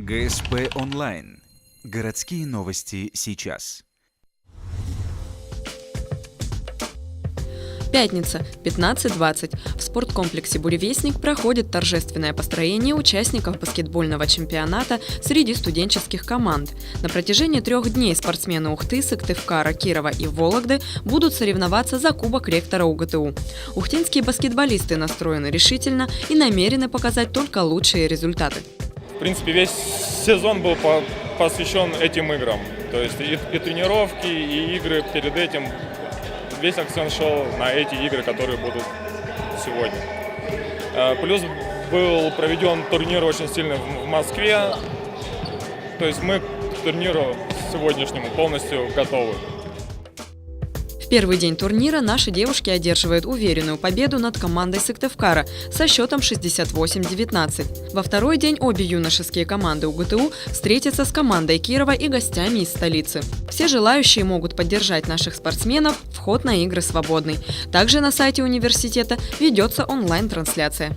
ГСП онлайн. Городские новости сейчас. Пятница, 15:20. В спорткомплексе «Буревестник» проходит торжественное построение участников баскетбольного чемпионата среди студенческих команд. На протяжении 3 дней спортсмены Ухты, Сыктывкара, Кирова и Вологды будут соревноваться за Кубок ректора УГТУ. Ухтинские баскетболисты настроены решительно и намерены показать только лучшие результаты. В принципе, весь сезон был посвящен этим играм. То есть и тренировки, и игры перед этим. Весь акцент шел на эти игры, которые будут сегодня. Плюс был проведен турнир очень сильный в Москве. То есть мы к турниру сегодняшнему полностью готовы. В первый день турнира наши девушки одерживают уверенную победу над командой Сыктывкара со счетом 68-19. Во второй день обе юношеские команды УГТУ встретятся с командой Кирова и гостями из столицы. Все желающие могут поддержать наших спортсменов, вход на игры свободный. Также на сайте университета ведется онлайн-трансляция.